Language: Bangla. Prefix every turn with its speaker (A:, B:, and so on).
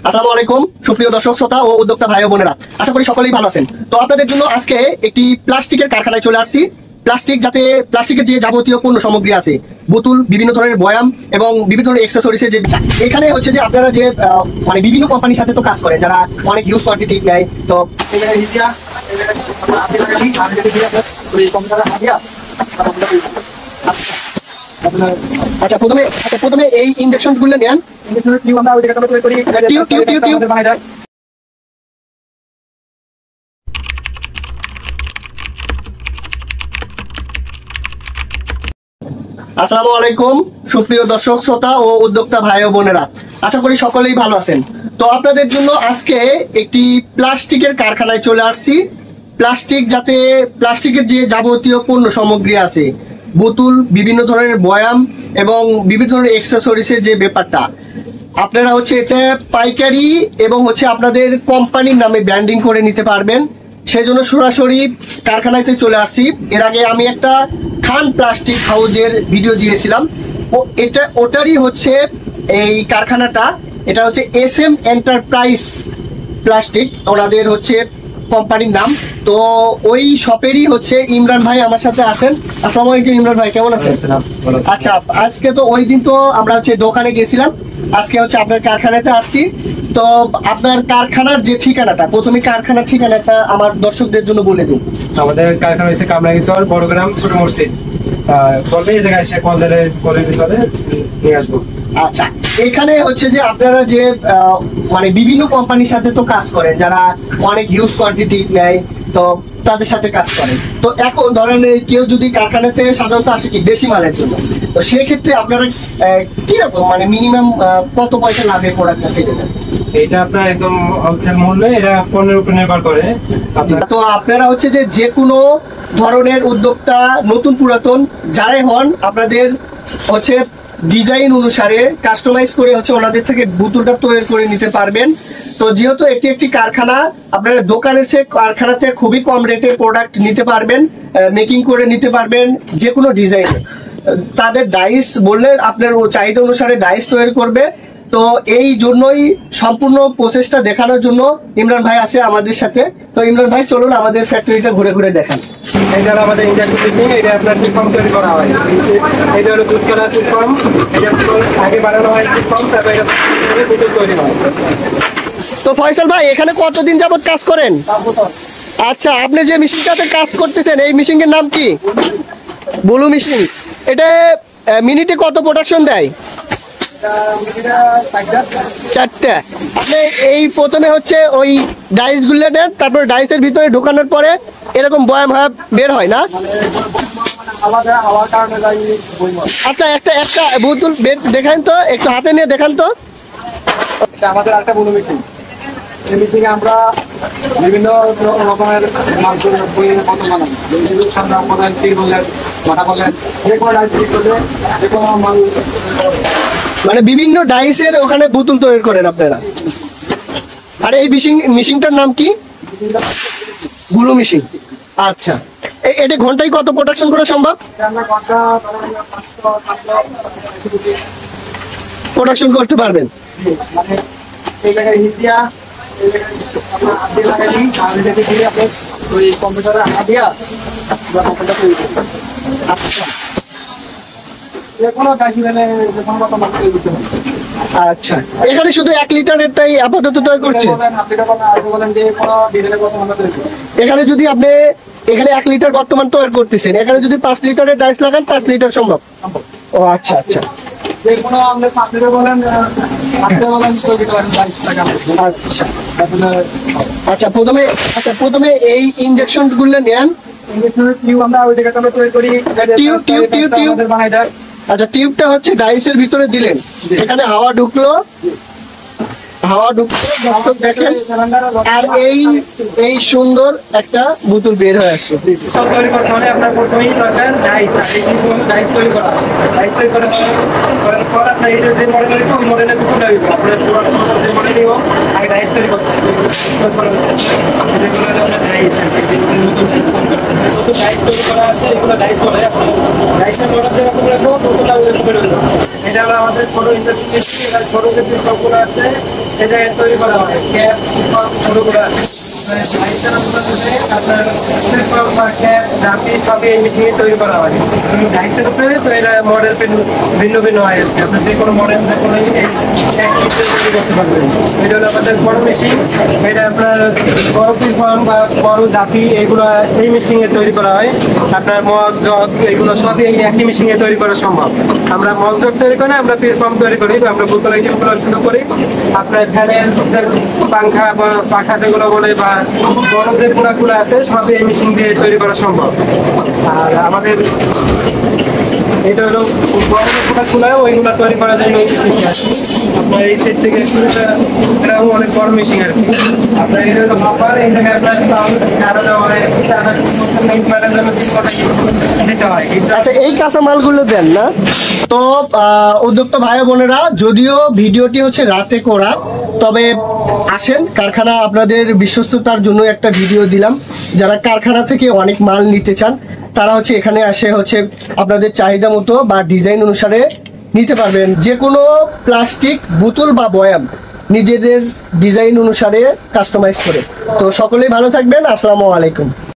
A: আসসালামু আলাইকুম সুপ্রিয় দর্শক শ্রোতা ও উদ্যোক্তা ভাই ও বোনেরা, আশা করি সকলেই ভালো আছেন। তো আপনাদের জন্য আজকে একটি প্লাস্টিকের কারখানায় চলে আসছি। প্লাস্টিকের যে যাবতীয় পণ্য সামগ্রী আছে, বোতল, বিভিন্ন ধরনের বয়াম এবং বিভিন্ন ধরনের অ্যাক্সেসরিজের যে এখানে হচ্ছে যে আপনারা যে মানে বিভিন্ন কোম্পানির সাথে তো কাজ করেন, যারা অনেক হিউজ কোয়ান্টিটি নেয়। তো আচ্ছা, প্রথমে এই ইনজেকশন গুলো নেন। আসসালামু আলাইকুম সুপ্রিয় দর্শক শ্রোতা ও উদ্যোক্তা ভাই ও বোনেরা, আশা করি সকলেই ভালো আছেন। তো আপনাদের জন্য আজকে একটি প্লাস্টিকের কারখানায় চলে আসছি। প্লাস্টিকের যে যাবতীয় পণ্য সামগ্রী আছে, বোতল, বিভিন্ন ধরনের বয়াম এবং বিভিন্ন ধরনের অ্যাক্সেসরিজের যে ব্যাপারটা, আপনারা হচ্ছে এটা পাইকারি এবং হচ্ছে আপনাদের কোম্পানির নামে ব্র্যান্ডিং করে নিতে পারবেন। সেই জন্য সরাসরি কারখানাতে চলে আসছি। এর আগে আমি একটা খান প্লাস্টিক হাউজের ভিডিও দিয়েছিলাম, ওটারই হচ্ছে এই কারখানাটা। এটা হচ্ছে SM এন্টারপ্রাইজ প্লাস্টিক, ওনাদের হচ্ছে কোম্পানির নাম। তো ওই শপেরই হচ্ছে ইমরান ভাই আমার সাথে আছেন। আসসালামু আলাইকুম ইমরান ভাই, কেমন আছেন? আচ্ছা, আজকে তো ওই দিন তো আমরা হচ্ছে দোকানে গেছিলাম, আজকে হচ্ছে আপনার কারখানাতে আসছি। তো আপনার কারখানার যে ঠিকানাটা, প্রথমে কারখানার ঠিকানাটা আমার দর্শকদের জন্য বলে দিন।
B: আমাদের কারখানা হচ্ছে কামরাঙ্গীরচর, বড়গ্রাম, ছোট মসজিদ। বললে এই জায়গায় এসে কলের ভিতরে নিয়ে আসবো।
A: আচ্ছা, এখানে হচ্ছে যে আপনারা যে মানে বিভিন্ন কোম্পানির সাথে তো কাজ করেন, যারা অনেক হিউজ কোয়ান্টিটি নেয়, তো তাদের সাথে কাজ করেন। তো এখন ধরেন কেউ যদি কারখানাতে সাধারণত আসে কি বেশি মালের জন্য, তো সেক্ষেত্রে আপনারা কিরকম মানে মিনিমাম কত পয়সা লাভে প্রোডাক্টটা সেরে দেন?
B: এটা আপনার একদম হোলসেল মূল্যে, এটা পণ্যের উপর নির্ভর করে।
A: তো আপনারা হচ্ছে যে কোনো ধরনের উদ্যোক্তা, নতুন পুরাতন যারাই হন, আপনাদের হচ্ছে ডিজাইন অনুসারে কাস্টমাইজ করে হচ্ছে ওনাদের থেকে বোতলটা তৈরি করে নিতে পারবেন। তো যেহেতু একটি কারখানা, আপনারা দোকানের চেয়ে কারখানাতে খুবই কম রেটে প্রোডাক্ট নিতে পারবেন, মেকিং করে নিতে পারবেন যে কোনো ডিজাইনে। তাদের ডাইস বললে আপনার চাহিদা অনুসারে ডাইস তৈরি করবে। তো এই জন্যই সম্পূর্ণ প্রসেসটা দেখানোর জন্য ইমরান ভাই আছে আমাদের সাথে। তো ইমরান ভাই, চলুন আমাদের ফ্যাক্টরিটা ঘুরে ঘুরে দেখান।
B: এটা আমাদের এটা আপনার টিফর্ম তৈরি করা হয়। এটা হলো দুধ করা টিফর্ম, এটা আগে বানানো হয় টিফর্ম, তারপরে এটা বোতল তৈরি হয়।
A: তো ফয়সাল ভাই, এখানে কতদিন যাবত কাজ করেন? আচ্ছা, আপনি যে মেশিনটাতে কাজ করতেছেন, এই মেশিনের নাম কি? Blue machine. এটা মিনিটে কত প্রোডাকশন দেয়? 4টা। আপনি এই প্রথমে হচ্ছে ওই ডাইস গুলো নেন, তারপর ডাইসের ভিতরে ঢোকানোর পরে এরকম বয়াম ভাব বের হয় না? আচ্ছা, একটা বোতল দেখান তো, একটু হাতে নিয়ে দেখান তো।
B: আমাদের একটা ব্লু মেশিন, এই মেশিনে আমরা বিভিন্ন রকমের মাল
A: মানে বিভিন্ন ডাইসের ওখানে বোতল তৈরি করেন আপনারা। আর এই মেশিনটার নাম কি? Blue machine. আচ্ছা, এটা ঘন্টায় কত প্রোডাকশন করা সম্ভব? প্রোডাকশন করতে পারবেন। আচ্ছা, এখানে শুধু 1 লিটারেরটাই আপাতত তৈরি করছে। এখানে যদি আপনি এখানে 1 লিটার বর্তমান তৈরি করতেছেন, এখানে যদি 5 লিটারের ডাইস লাগান 5 লিটার সম্ভব? ও আচ্ছা আচ্ছা আচ্ছা, প্রথমে এই ইনজেকশন গুলো নেন। আচ্ছা, টিউবটা হচ্ছে ডাইসের ভিতরে দিলেন, এখানে হাওয়া ঢুকলো, দেখেন, আর এই সুন্দর একটা বোতল বের হয়ে আসলো।
B: তৈরি করতে হলে আপনার প্রথমেই দরকার ডাইস। ডাইস তৈরি করা, ডাইস তৈরি করার পর আপনার এটা যে মডেলের ওই মডেলের বোতল লাগবে। আপনার যে মডেলই হোক, আগে ডাইস তৈরি করতে হবে। ডাইস তৈরি করা আছে, এগুলো ডাইস বলে। ডাইসের মডেল যেরকম রাখবো বোতলটা ওরকম বেরোবে। এটা হলো আমাদের ছোট ইন্ডাস্ট্রি, ছোট যে সবগুলো আছে এই জায়গায় তৈরি করা হয় ক্যাপ ছোটগুলো আপনার ক্যাপ জাপি সবই এই মেশিনে তৈরি করা হয় ডাইসের উপরে। তো এটা মডেল ভিন্ন ভিন্ন হয় আর কি। আপনার যে কোনো মডেল যে কোনো তৈরি করতে পারবেন। এটা হলো আমাদের বড় মেশিন। এটা আপনার বড় পিলফর্ম বা বড় জাপি এগুলো এই মেশিনে তৈরি করা হয়। আপনার মগ জগ এগুলো সবই এই একই মেশিনে তৈরি করা সম্ভব। আমরা মগ জগ তৈরি করি না, আমরা পিলফর্ম তৈরি করি, আমরা বোতল আইটেমগুলো শুরু করি। আপনার ফ্যানের পাখা বা পাখা যেগুলো বলে বা বড় যে পোড়াগুলো আছে সবই এই মেশিন দিয়ে তৈরি করা সম্ভব। আর আমাদের এটা হলো বড় যে পোড়াগুলো ওইগুলো তৈরি করার জন্য এই মেশিনটি আছে। আপনার এই সেট থেকে এটাও অনেক বড় মেশিন আর কি। আপনার এটা হলো ভাপার, এই জায়গায় আপনার চারা দেওয়া হয়, চারা দিতে হয়।
A: আচ্ছা, এই কাঁচামালগুলো দেন না তো উদ্যোক্তা ভাই বোনেরা, যদিও ভিডিওটি হচ্ছে রাতে করা, তবে আসেন কারখানা, আপনাদের বিশ্বস্ততার জন্য একটা ভিডিও দিলাম। যারা কারখানা থেকে অনেক মাল নিতে চান তারা হচ্ছে এখানে আসে হচ্ছে আপনাদের চাহিদা মতো বা ডিজাইন অনুসারে নিতে পারবেন। যে কোনো প্লাস্টিক বোতল বা বয়াম নিজেদের ডিজাইন অনুসারে কাস্টমাইজ করে। তো সকলেই ভালো থাকবেন। আসসালামু আলাইকুম।